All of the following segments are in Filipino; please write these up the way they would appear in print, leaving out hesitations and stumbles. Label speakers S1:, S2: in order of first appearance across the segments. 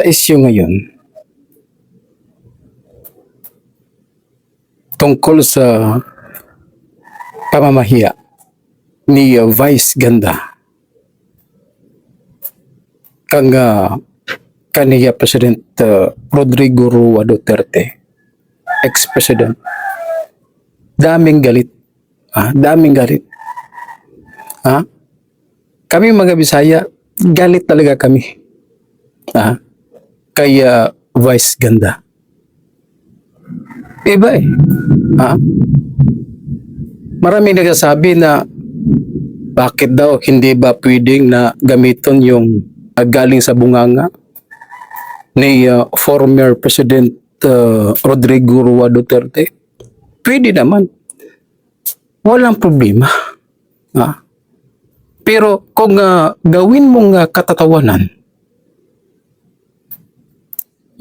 S1: Sa issue ngayon, tungkol sa pamamahiya ni Vice Ganda kang kaniya President Rodrigo Roa Duterte, ex-president. Daming galit. Daming galit. Kami mga Bisaya, galit talaga kami. Kaya Vice Ganda. Iba eh. Maraming nagsasabi na bakit daw hindi ba pwedeng na gamiton yung galing sa bunganga ni former President Rodrigo Roa Duterte. Pwede naman. Walang problema. Pero kung gawin mong katatawanan,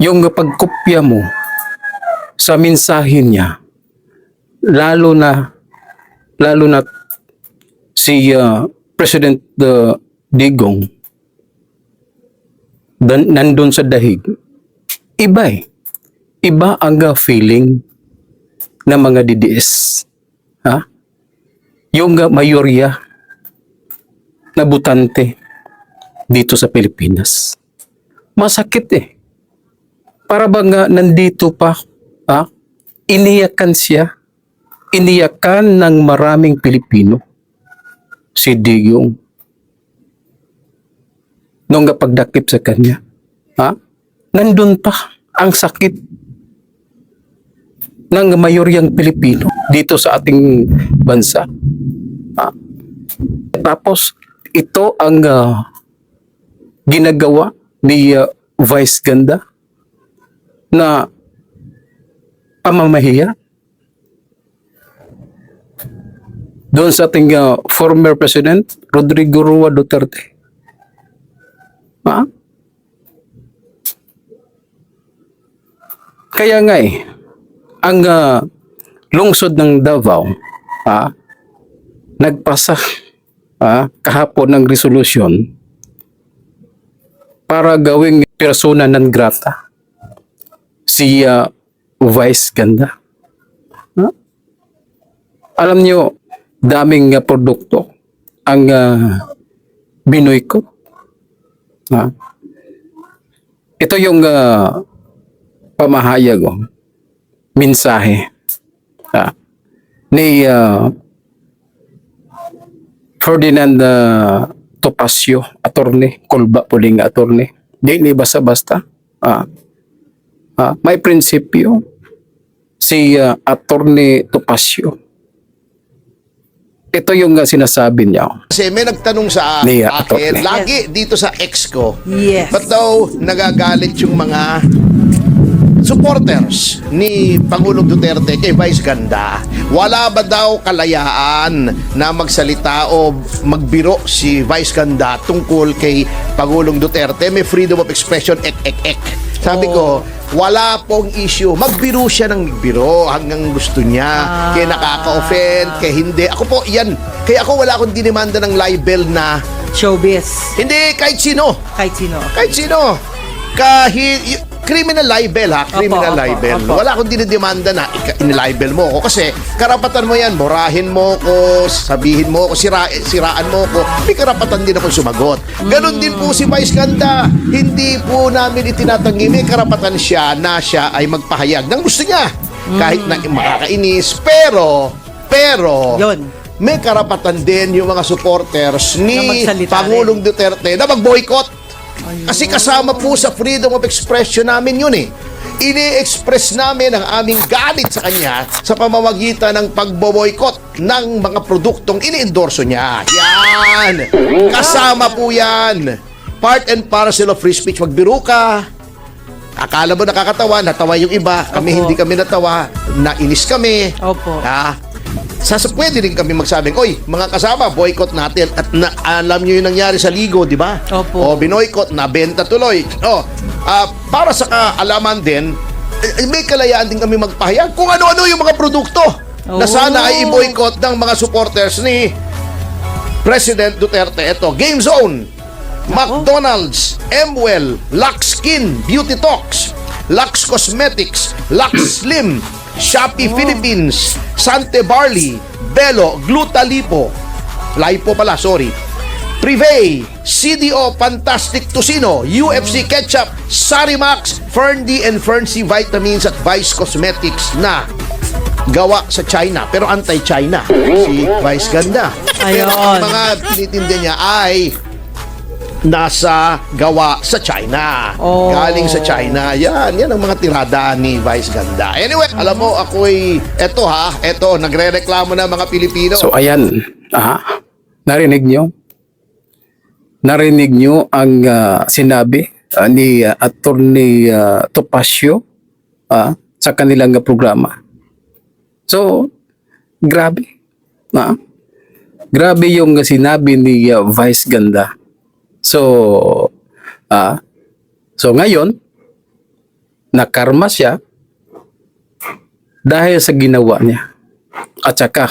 S1: yung pagkopya mo sa mensahe niya, lalo na si President Digong nandun sa dahig, iba eh. Iba ang feeling ng mga DDS. Yung mayorya na butante dito sa Pilipinas. Masakit eh. Para bang nandito pa, iniyakan siya, iniyakan ng maraming Pilipino, si Digong. Nung pagdakip sa kanya, nandun pa ang sakit ng mayoryang Pilipino dito sa ating bansa. Tapos, ito ang ginagawa ni Vice Ganda na pamamahiya doon sa ating former President Rodrigo Roa Duterte. Kaya nga eh, ang lungsod ng Davao nagpasa kahapon ng resolusyon para gawing persona non grata si Vice Ganda. Alam nyo, daming produkto ang binoykot. Ito yung pamahayag mensahe ni Ferdinand Topacio, attorney, Kulba Puling attorney. Di basta-basta. May prinsipyo si attorney Topacio. Ito yung sinasabi niya.
S2: Kasi may nagtanong sa akin, lagi dito sa ex ko, ba't daw nagagalit yung mga supporters ni Pangulong Duterte kay Vice Ganda? Wala ba daw kalayaan na magsalita o magbiro si Vice Ganda tungkol kay Pangulong Duterte? May freedom of expression, Sabi ko, wala pong issue. Magbiro siya ng magbiro hanggang gusto niya. Kaya nakaka-offend, kaya hindi. Ako po, yan. Kaya ako wala akong dinimanda ng libel na
S3: showbiz.
S2: hindi, kahit sino.
S3: Kahit sino.
S2: Kahit sino. Criminal libel criminal libel.
S3: Opo.
S2: Wala akong dinidemanda na in-libel mo ako kasi karapatan mo yan, murahin mo ko, sabihin mo ko, siraan mo ko, may karapatan din akong sumagot. Ganon din po si Vice Ganda. Hindi po namin itinatanggi, may karapatan siya na siya ay magpahayag ng gusto niya. Kahit na makakainis, pero
S3: Yun.
S2: may karapatan din yung mga supporters ni
S3: Na magsalita
S2: Pangulong Duterte na mag-boycott. Kasi kasama po sa freedom of expression namin yun eh. Ini-express namin ang aming galit sa kanya sa pamamagitan ng pagbo-boycott ng mga produktong ini-endorso niya. Yan! Kasama po yan. Part and parcel of free speech. Magbiro ka. Akala mo nakakatawa, natawa yung iba. Kami
S3: Opo.
S2: hindi kami natawa. Nainis kami.
S3: Opo.
S2: Pwede rin kami magsabing, oy, mga kasama, boycott natin. At alam nyo yung nangyari sa Ligo, di ba?
S3: Opo.
S2: Binoycott, nabenta tuloy. Para sa kaalaman din, may kalayaan din kami magpahayag kung ano-ano yung mga produkto na sana ay i-boycott ng mga supporters ni President Duterte. Ito, Game Zone. McDonald's, Emwell, Lux Skin, Beauty Talks, Lux Cosmetics, Lux Slim, Shopee Philippines, Sante Barley, Belo, Glutalipo, Privé, CDO Fantastic Tocino, UFC Ketchup, Sarimax, Ferndy and Ferncy Vitamins at Vice Cosmetics na gawa sa China pero anti-China si Vice Ganda. Pero ang
S3: Ayun.
S2: mga tinitinda niya ay nasa gawa sa China.
S3: Oh.
S2: Galing sa China. Yan ang mga tirada ni Vice Ganda. Anyway, alam mo, eto, nagre-reklamo na mga Pilipino.
S1: So ayan, narinig nyo ang sinabi ni Attorney Topacio sa kanilang programa. So, grabe. Grabe yung sinabi ni Vice Ganda. So ngayon, nakarma siya dahil sa ginawa niya. At saka,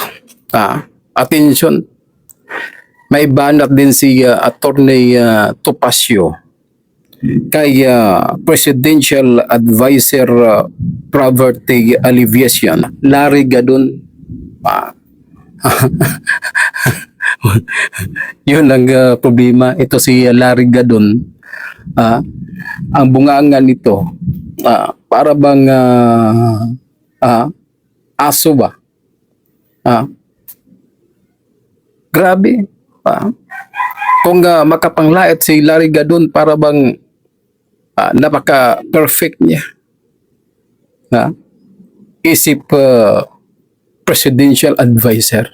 S1: attention, may banat din si Attorney Topacio kay Presidential Advisor Poverty Alleviation, Larry Gadon. Yun ang problema. Ito si Larry Gadon. Ang bungangan nito, para bang aso ba? Grabe. Kung makapanglait si Larry Gadon, para bang napaka-perfect niya. Isip presidential advisor.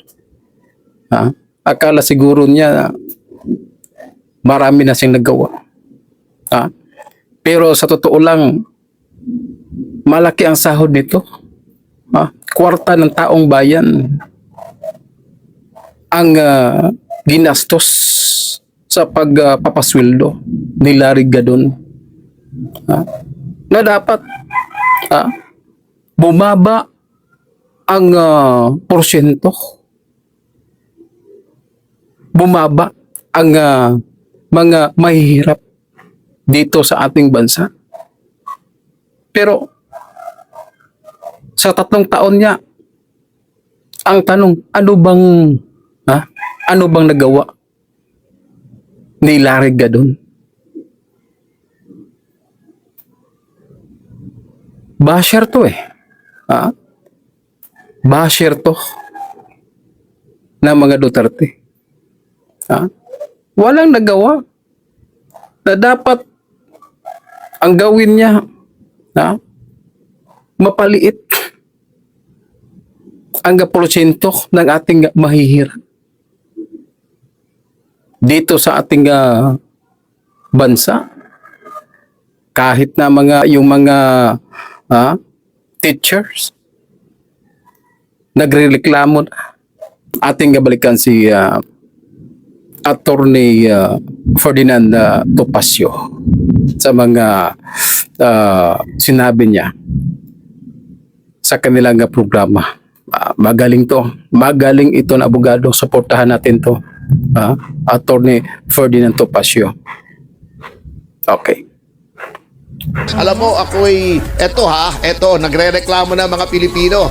S1: Akala siguro niya marami na siyang nagawa. Pero sa totoo lang, malaki ang sahod nito. Kwarta ng taong bayan ang ginastos sa pagpapasweldo ni Larry Gadon. Na dapat bumaba ang porsyento. Bumaba ang mga mahihirap dito sa ating bansa. Pero sa 3 taon niya, ang tanong, ano bang nagawa ni Larry Gadon? Basher to Basher to na mga Duterte. Walang nagawa na dapat ang gawin niya mapaliit ang porsyento ng ating mahihirap dito sa ating bansa. Kahit na yung mga teachers nagrereklamo na. Ating balikan si Attorney Ferdinand Topacio sa mga sinabi niya sa kanilang programa. Magaling to. Magaling ito na abogado. Suportahan natin to. Attorney Ferdinand Topacio. Okay.
S2: Alam mo, eto, nagre-reklamo na mga Pilipino.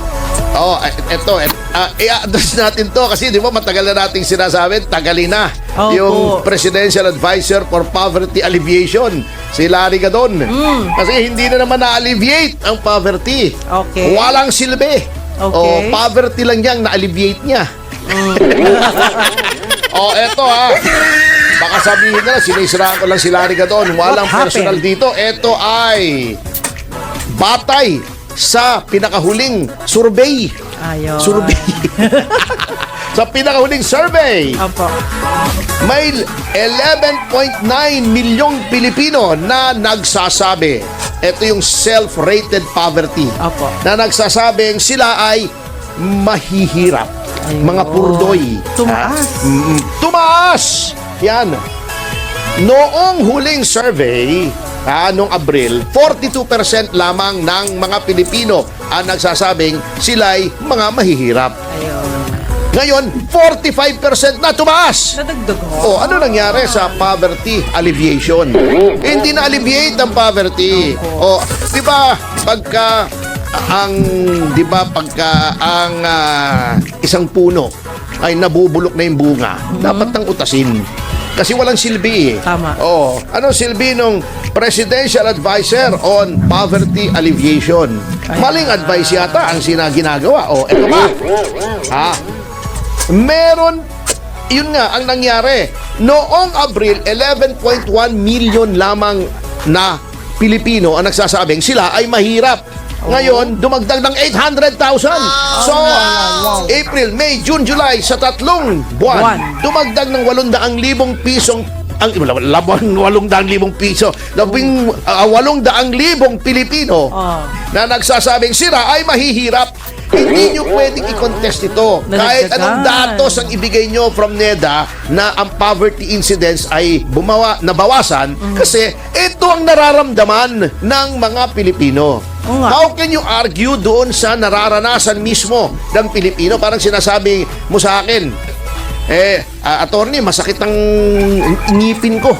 S2: I-address natin to kasi di ba matagal na nating sinasabi, tagalin na yung Presidential Advisor for Poverty Alleviation, si Larry Gadon. Kasi hindi na naman na-alleviate ang poverty.
S3: Okay.
S2: Walang silbi.
S3: Okay.
S2: Poverty lang yang na-alleviate niya. Eto baka sabihin na sinisiraan ko lang si Larry Gadon. Walang personal dito. Eto ay batay sa pinakahuling survey.
S3: Ayun.
S2: Survey. Sa pinakahuling survey,
S3: Opo.
S2: may 11.9 milyong Pilipino na nagsasabi. Ito yung self-rated poverty.
S3: Opo.
S2: Na nagsasabing sila ay mahihirap.
S3: Ayun.
S2: Mga purdoy.
S3: Tumaas.
S2: Tumaas! Yan. Noong huling survey, noong Abril, 42% lamang ng mga Pilipino ang nagsasabing sila'y mga mahihirap.
S3: Ayun.
S2: Ngayon, 45% na tumaas.
S3: Nadagdag
S2: O,
S3: ho.
S2: ano nangyari sa poverty alleviation? Hindi na alleviate ang poverty. O, di ba, pagka isang puno ay nabubulok na yung bunga, dapat nang utasin. Kasi walang silbi eh.
S3: Tama.
S2: Oo. Ano silbi nung Presidential Advisor on Poverty Alleviation? Maling advice yata ang ginagawa. O, eto ba? Meron, yun nga, ang nangyari. Noong Abril, 11.1 million lamang na Pilipino ang nagsasabing sila ay mahirap. Ngayon, dumagdag ng 800,000. So, April, May, June, July, sa 3 buwan, dumagdag ng 800,000 pisong 800,000 piso. 800,000 Pilipino na nagsasabing sila ay mahihirap. Hindi nyo pwedeng i-contest ito. Kahit anong datos ang ibigay nyo from NEDA na ang poverty incidence ay nabawasan kasi ito ang nararamdaman ng mga Pilipino. How can you argue doon sa nararanasan mismo ng Pilipino? Parang sinasabi mo sa akin, attorney, masakit ang ngipin ko.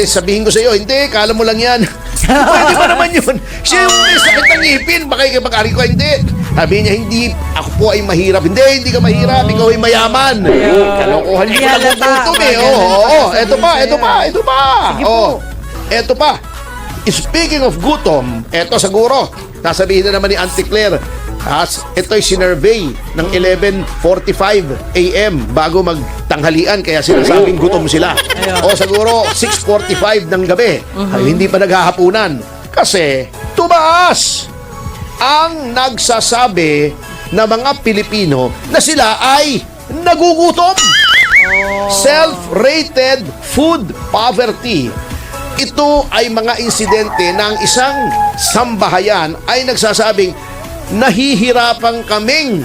S2: Sabihin ko sa iyo, hindi, kala mo lang yan. Pwede ba naman yun? Siya yung may sakit ng ngipin, baka ikipag-ari ko, hindi. Sabi niya, hindi, ako po ay mahirap. Hindi ka mahirap, ikaw ay mayaman. Kalokohan niyo lang ang tutom eh. Eto pa. Eto pa. Speaking of gutom, eto siguro, sasabihin na naman ni Auntie Claire, ito'y sinurvey ng 11:45 a.m. bago magtanghalian, kaya sinasabing gutom sila. O siguro 6:45 ng gabi, ay hindi pa naghahapunan. Kasi tumaas ang nagsasabi na mga Pilipino na sila ay nagugutom. Self-rated food poverty. Ito ay mga insidente ng isang sambahayan ay nagsasabing nahihirapan kaming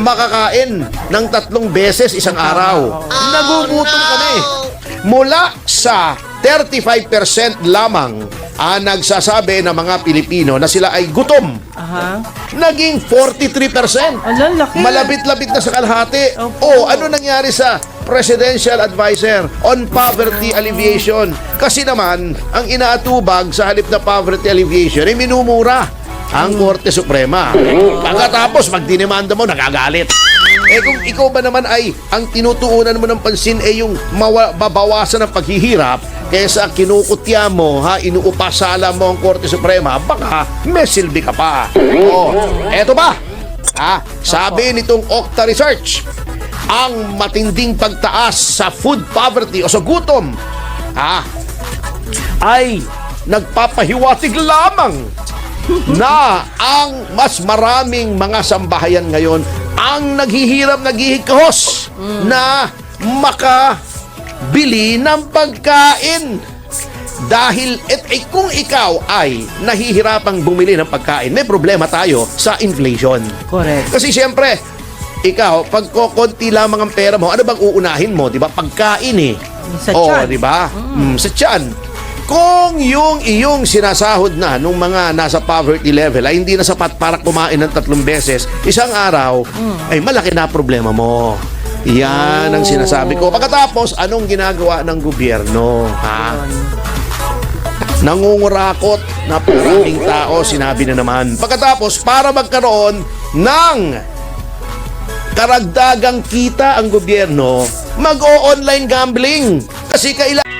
S2: makakain ng 3 beses isang araw. Nagugutom kami. Mula sa 35% lamang ang nagsasabi ng mga Pilipino na sila ay gutom. Naging 43%.
S3: Laki.
S2: Malapit-lapit na sa kalahati. Ano nangyari sa Presidential Advisor on Poverty Alleviation? Kasi naman, ang inaatubag sa halip na poverty alleviation ay minumura ang Korte Suprema. Pagkatapos, magdinimanda mo, nagagalit. Kung ikaw ba naman ay ang tinutuunan mo ng pansin ay yung babawasan ng paghihirap, kaysa kinukutya mo, inuupasala mo ang Korte Suprema, baka may silbi ka pa. Eto ba? Sabi nitong Okta Research, ang matinding pagtaas sa food poverty o sa gutom ay nagpapahiwatig lamang na ang mas maraming mga sambahayan ngayon ang naghihirap, naghihikahos na makabili ng pagkain. Dahil kung ikaw ay nahihirapang bumili ng pagkain, may problema tayo sa inflation.
S3: Correct.
S2: Kasi siyempre, ikaw, pag konti lamang ang pera mo, ano bang uunahin mo? Di ba? Pagkain eh.
S3: Sa tiyan.
S2: Di ba? Sa tiyan. Kung yung iyong sinasahod na nung mga nasa poverty level ay hindi na sapat para kumain ng 3 beses isang araw, ay malaki na problema mo. Yan ang sinasabi ko. Pagkatapos, anong ginagawa ng gobyerno? Nangungurakot na maraming tao, sinabi na naman. Pagkatapos, para magkaroon ng karagdagang kita ang gobyerno, mag-o-online gambling. Kasi kailangan